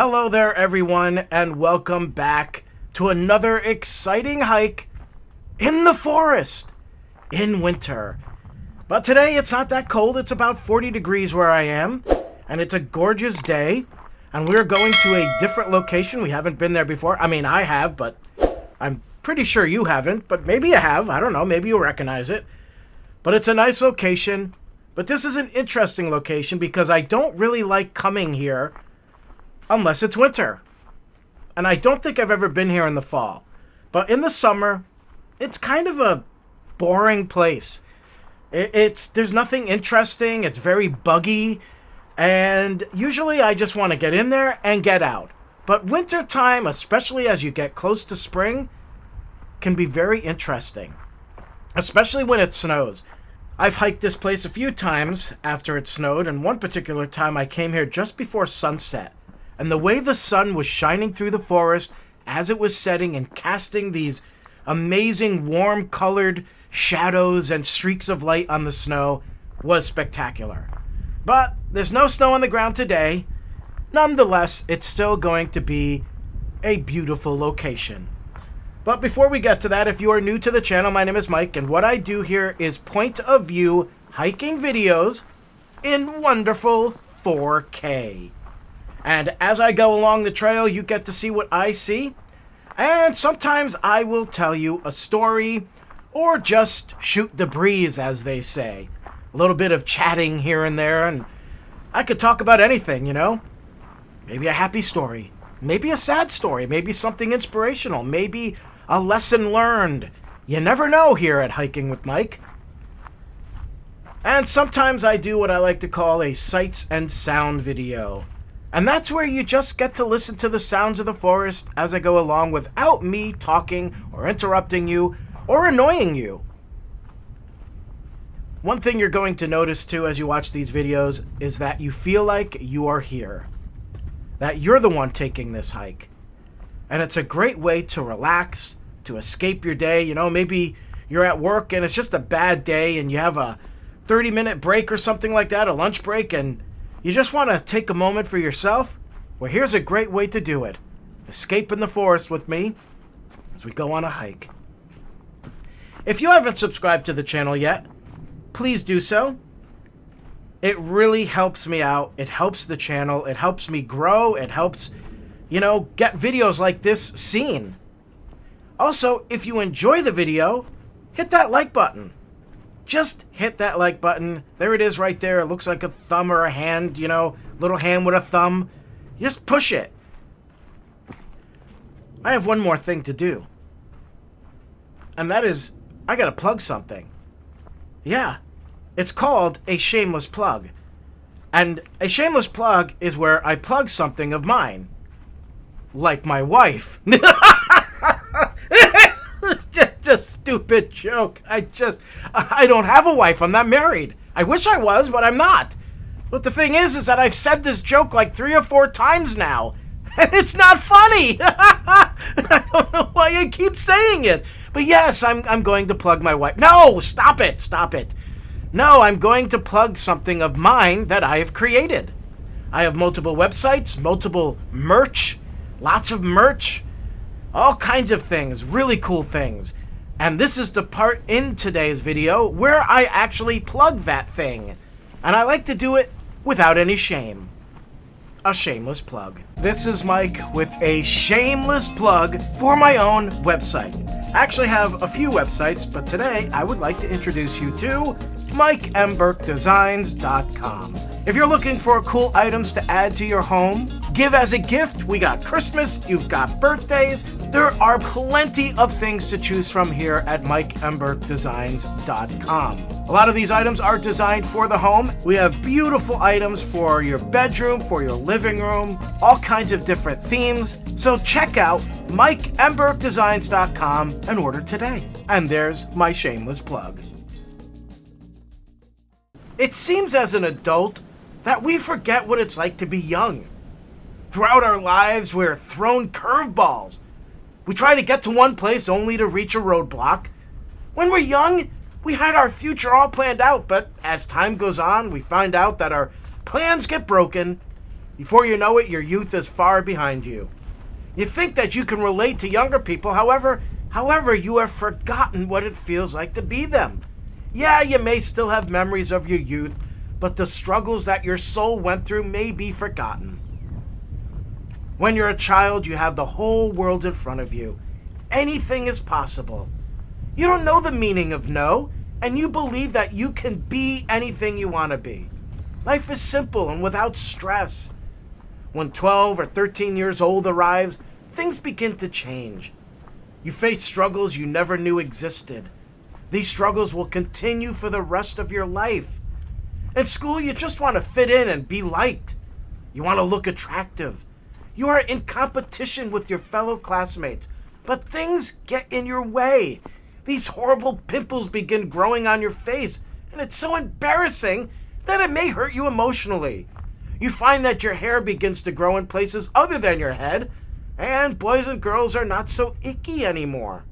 Hello there, everyone, and welcome back to another exciting hike in the forest in winter. But today it's not that cold. It's about 40 degrees where I am, and it's a gorgeous day, and we're going to a different location. We haven't been there before. I mean, I have, but I'm pretty sure you haven't, but maybe you have. I don't know. Maybe you'll recognize it. But it's a nice location. But this is an interesting location because I don't really like coming here unless it's winter. And I don't think I've ever been here in the fall. But in the summer, it's kind of a boring place. There's nothing interesting. It's very buggy. And usually I just want to get in there and get out. But winter time, especially as you get close to spring, can be very interesting. Especially when it snows. I've hiked this place a few times after it snowed, and one particular time I came here just before sunset. And the way the sun was shining through the forest as it was setting and casting these amazing warm-colored shadows and streaks of light on the snow was spectacular. But there's no snow on the ground today. Nonetheless, it's still going to be a beautiful location. But before we get to that, if you are new to the channel, my name is Mike, and what I do here is point-of-view hiking videos in wonderful 4K. And as I go along the trail, you get to see what I see. And sometimes I will tell you a story or just shoot the breeze, as they say. A little bit of chatting here and there, and I could talk about anything, you know? Maybe a happy story, maybe a sad story, maybe something inspirational, maybe a lesson learned. You never know here at Hiking with Mike. And sometimes I do what I like to call a sights and sound video. And that's where you just get to listen to the sounds of the forest as I go along without me talking or interrupting you or annoying you. One thing you're going to notice too as you watch these videos is that you feel like you are here. That you're the one taking this hike. And it's a great way to relax, to escape your day. You know, maybe you're at work and it's just a bad day and you have a 30-minute break or something like that, a lunch break, and you just want to take a moment for yourself. Well, here's a great way to do it. Escape in the forest with me as we go on a hike. If you haven't subscribed to the channel yet, please do so. It really helps me out. It helps the channel. It helps me grow. It helps, get videos like this seen. Also, if you enjoy the video, hit that like button. Just hit that like button. There it is right there. It looks like a thumb or a hand, little hand with a thumb. Just push it. I have one more thing to do. And that is, I gotta plug something. Yeah, it's called a shameless plug. And a shameless plug is where I plug something of mine. Like my wife. Just stupid joke. I don't have a wife. I'm not married. I wish I was, but I'm not. But the thing is that I've said this joke like 3 or 4 times now. And it's not funny. I don't know why I keep saying it. But yes, I'm going to plug my wife. No, stop it. No, I'm going to plug something of mine that I have created. I have multiple websites, multiple merch, lots of merch, all kinds of things, really cool things. And this is the part in today's video where I actually plug that thing. And I like to do it without any shame. A shameless plug. This is Mike with a shameless plug for my own website. I actually have a few websites, but today I would like to introduce you to MikeMBurkeDesigns.com. If you're looking for cool items to add to your home, give as a gift, we got Christmas, you've got birthdays, there are plenty of things to choose from here at MikeMBurkeDesigns.com. A lot of these items are designed for the home. We have beautiful items for your bedroom, for your living room, all kinds of different themes. So check out MikeMBurkeDesigns.com and order today. And there's my shameless plug. It seems as an adult that we forget what it's like to be young. Throughout our lives, we're thrown curveballs. We try to get to one place only to reach a roadblock. When we're young, we had our future all planned out, but as time goes on, we find out that our plans get broken. Before you know it, your youth is far behind you. You think that you can relate to younger people, however, you have forgotten what it feels like to be them. Yeah, you may still have memories of your youth, but the struggles that your soul went through may be forgotten. When you're a child, you have the whole world in front of you. Anything is possible. You don't know the meaning of no, and you believe that you can be anything you want to be. Life is simple and without stress. When 12 or 13 years old arrives, things begin to change. You face struggles you never knew existed. These struggles will continue for the rest of your life. In school, you just want to fit in and be liked. You want to look attractive. You are in competition with your fellow classmates, but things get in your way. These horrible pimples begin growing on your face, and it's so embarrassing that it may hurt you emotionally. You find that your hair begins to grow in places other than your head, and boys and girls are not so icky anymore.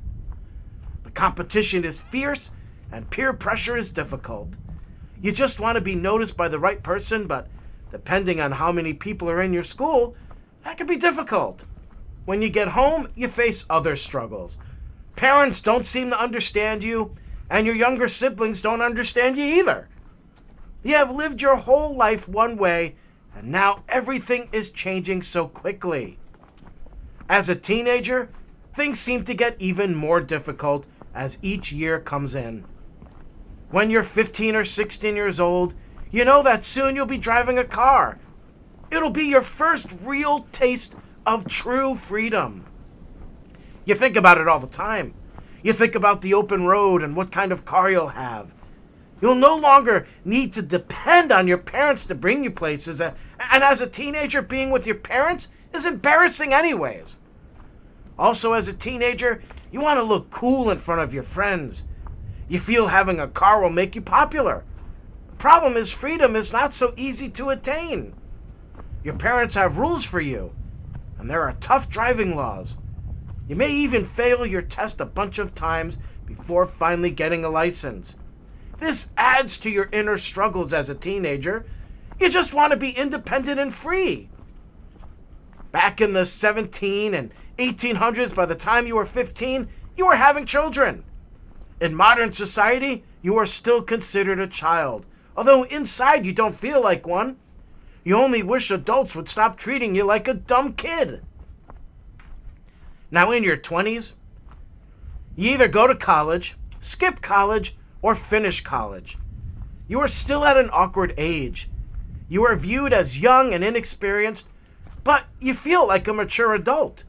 The competition is fierce, and peer pressure is difficult. You just want to be noticed by the right person, but depending on how many people are in your school, that can be difficult. When you get home, you face other struggles. Parents don't seem to understand you, and your younger siblings don't understand you either. You have lived your whole life one way, and now everything is changing so quickly. As a teenager, things seem to get even more difficult as each year comes in. When you're 15 or 16 years old, you know that soon you'll be driving a car. It'll be your first real taste of true freedom. You think about it all the time. You think about the open road and what kind of car you'll have. You'll no longer need to depend on your parents to bring you places, and as a teenager, being with your parents is embarrassing anyways. Also, as a teenager, you want to look cool in front of your friends. You feel having a car will make you popular. The problem is freedom is not so easy to attain. Your parents have rules for you, and there are tough driving laws. You may even fail your test a bunch of times before finally getting a license. This adds to your inner struggles as a teenager. You just want to be independent and free. Back in the 17 and 1800s, by the time you were 15, you were having children. In modern society, you are still considered a child, although inside you don't feel like one. You only wish adults would stop treating you like a dumb kid. Now in your 20s, you either go to college, skip college, or finish college. You are still at an awkward age. You are viewed as young and inexperienced, but you feel like a mature adult.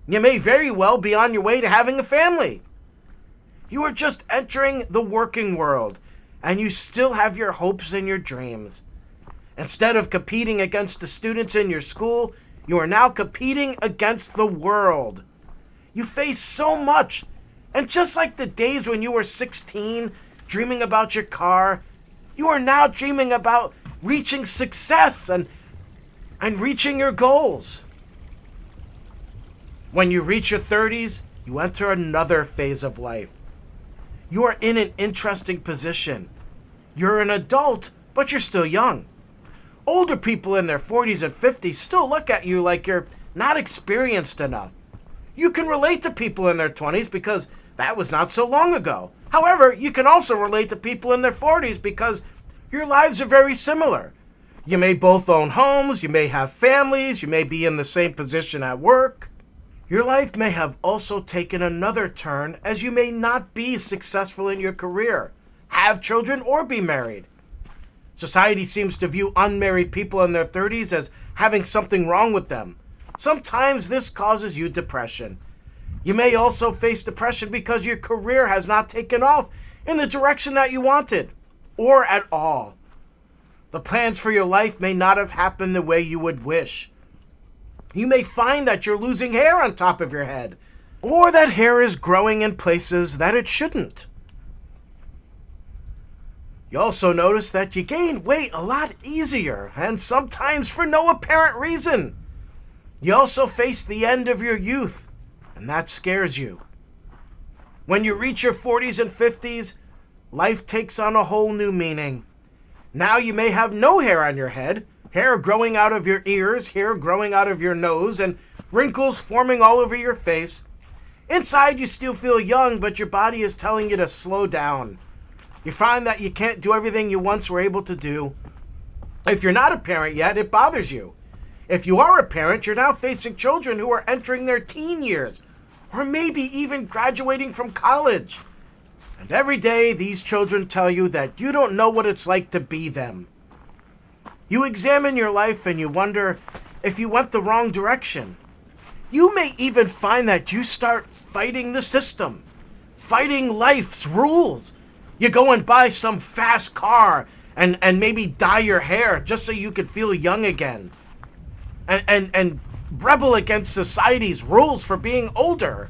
You may very well be on your way to having a family. You are just entering the working world, and you still have your hopes and your dreams. Instead of competing against the students in your school, you are now competing against the world. You face so much, and just like the days when you were 16, dreaming about your car, you are now dreaming about reaching success and reaching your goals. When you reach your 30s, you enter another phase of life. You are in an interesting position. You're an adult, but you're still young. Older people in their 40s and 50s still look at you like you're not experienced enough. You can relate to people in their 20s because that was not so long ago. However, you can also relate to people in their 40s because your lives are very similar. You may both own homes, you may have families, you may be in the same position at work. Your life may have also taken another turn as you may not be successful in your career, have children, or be married. Society seems to view unmarried people in their 30s as having something wrong with them. Sometimes this causes you depression. You may also face depression because your career has not taken off in the direction that you wanted, or at all. The plans for your life may not have happened the way you would wish. You may find that you're losing hair on top of your head, or that hair is growing in places that it shouldn't. You also notice that you gain weight a lot easier, and sometimes for no apparent reason. You also face the end of your youth, and that scares you. When you reach your 40s and 50s, life takes on a whole new meaning. Now you may have no hair on your head, Hair growing out of your ears, hair growing out of your nose, and wrinkles forming all over your face. Inside, you still feel young, but your body is telling you to slow down. You find that you can't do everything you once were able to do. If you're not a parent yet, it bothers you. If you are a parent, you're now facing children who are entering their teen years, or maybe even graduating from college. And every day, these children tell you that you don't know what it's like to be them. You examine your life and you wonder if you went the wrong direction. You may even find that you start fighting the system, fighting life's rules. You go and buy some fast car and maybe dye your hair just so you could feel young again. And rebel against society's rules for being older.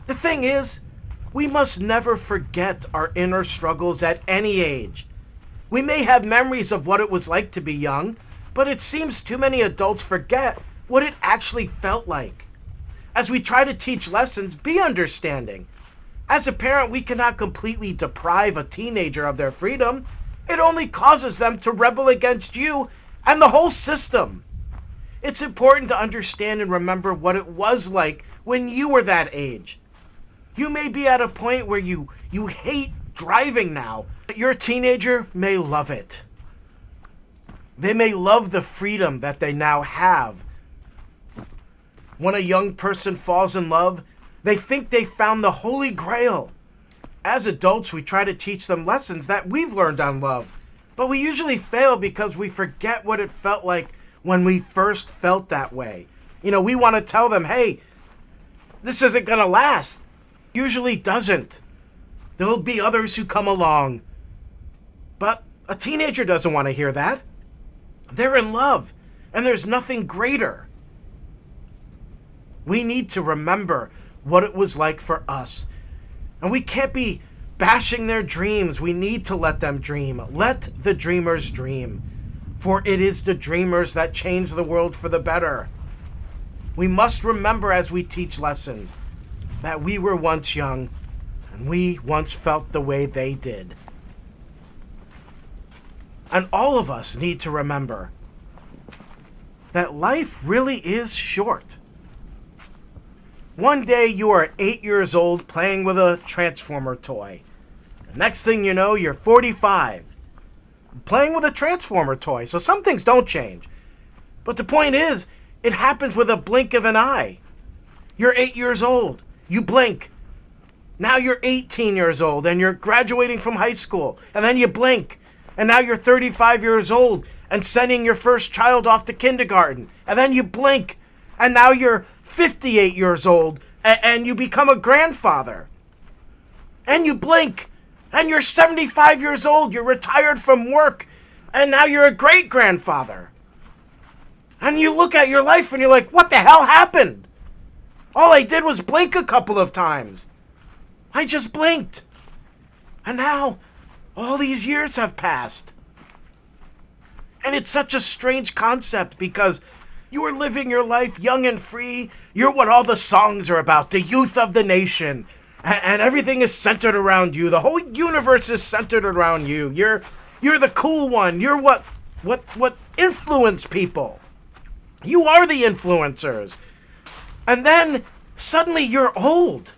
The thing is, we must never forget our inner struggles at any age. We may have memories of what it was like to be young, but it seems too many adults forget what it actually felt like. As we try to teach lessons, be understanding. As a parent, we cannot completely deprive a teenager of their freedom. It only causes them to rebel against you and the whole system. It's important to understand and remember what it was like when you were that age. You may be at a point where you hate driving now, but your teenager may love it. They may love the freedom that they now have. When a young person falls in love, they think they found the Holy Grail. As adults, we try to teach them lessons that we've learned on love, but we usually fail because we forget what it felt like when we first felt that way. We want to tell them, hey, this isn't going to last. Usually doesn't. There'll be others who come along. But a teenager doesn't want to hear that. They're in love, and there's nothing greater. We need to remember what it was like for us. And we can't be bashing their dreams. We need to let them dream. Let the dreamers dream. For it is the dreamers that change the world for the better. We must remember as we teach lessons that we were once young and we once felt the way they did. And all of us need to remember that life really is short. One day you are 8 years old playing with a Transformer toy. The next thing you know, you're 45 playing with a Transformer toy. So some things don't change. But the point is, it happens with a blink of an eye. You're 8 years old. You blink. Now you're 18 years old and you're graduating from high school. And then you blink. And now you're 35 years old and sending your first child off to kindergarten. And then you blink. And now you're 58 years old and you become a grandfather. And you blink. And you're 75 years old. You're retired from work. And now you're a great-grandfather. And you look at your life and you're like, what the hell happened? All I did was blink a couple of times. I just blinked. And now, all these years have passed. And it's such a strange concept because you are living your life young and free. You're what all the songs are about, the youth of the nation. And everything is centered around you. The whole universe is centered around you. You're the cool one. You're what influence people. You are the influencers. And then suddenly you're old.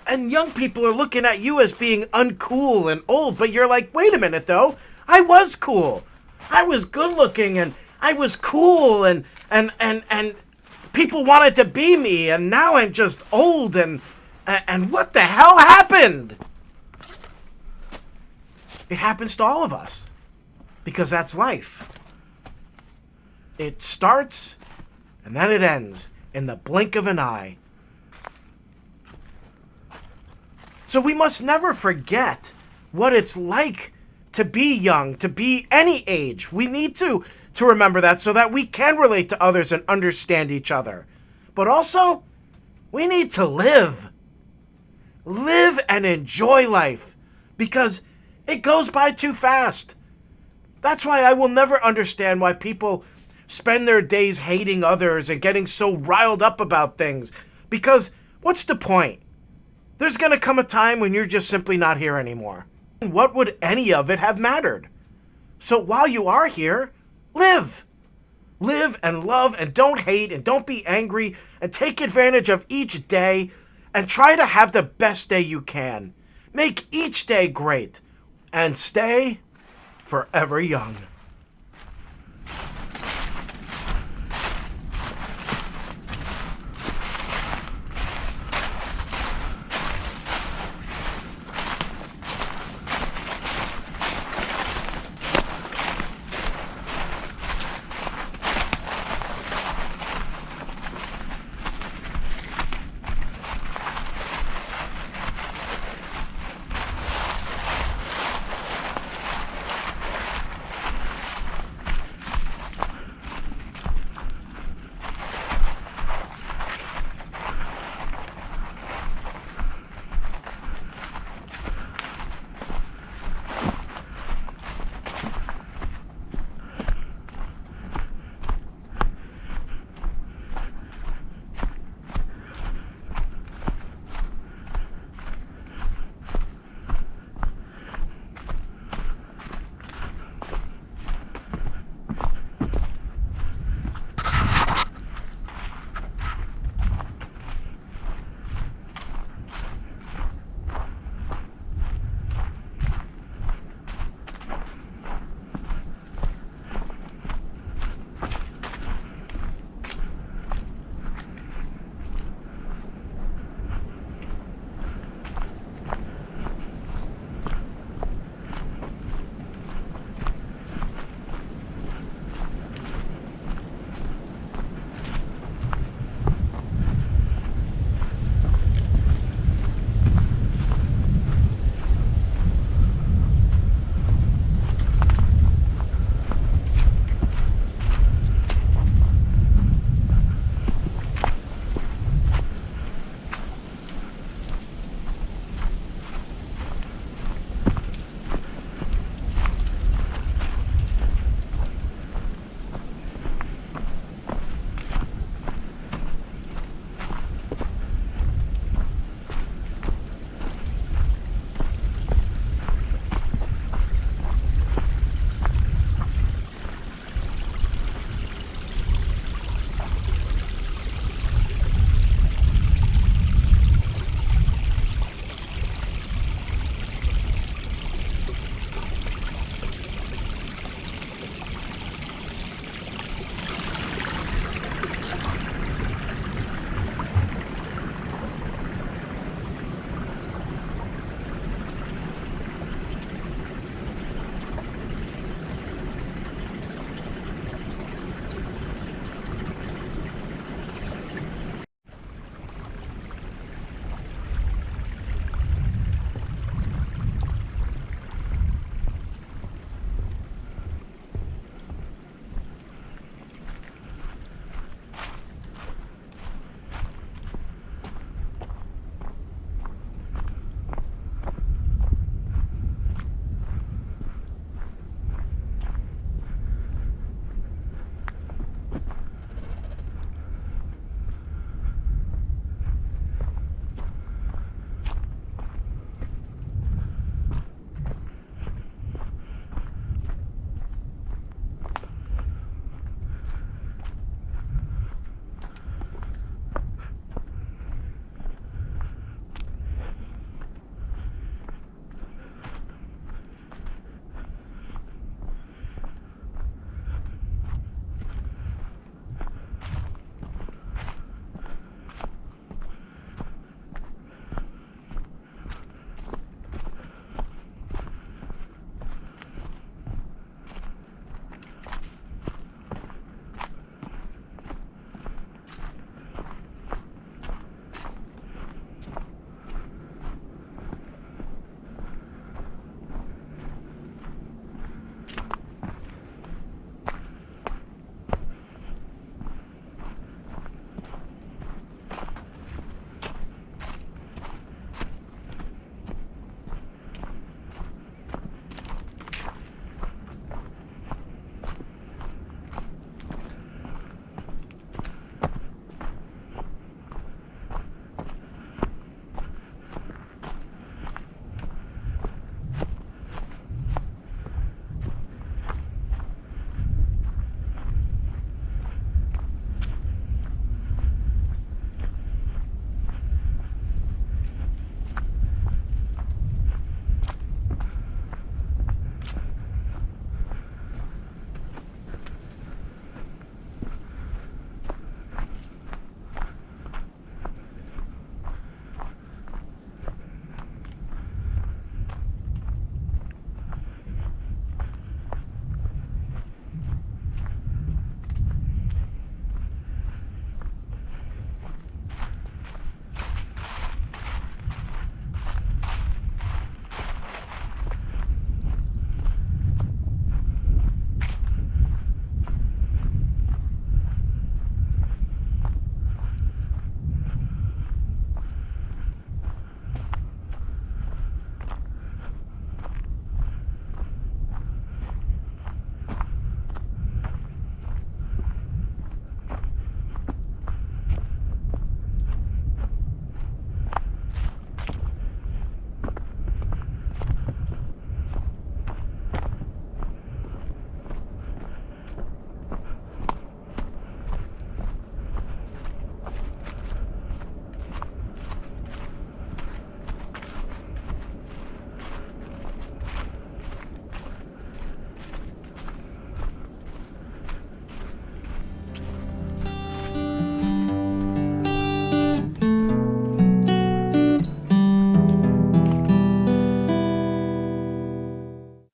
And young people are looking at you as being uncool and old. But you're like, wait a minute though. I was cool. I was good looking and I was cool and people wanted to be me. And now I'm just old and what the hell happened? It happens to all of us. Because that's life. It starts and then it ends in the blink of an eye. So we must never forget what it's like to be young, to be any age. We need to remember that so that we can relate to others and understand each other. But also, we need to live. Live and enjoy life because it goes by too fast. That's why I will never understand why people spend their days hating others and getting so riled up about things. Because what's the point? There's going to come a time when you're just simply not here anymore. What would any of it have mattered? So while you are here, live. Live and love and don't hate and don't be angry and take advantage of each day and try to have the best day you can. Make each day great and stay forever young.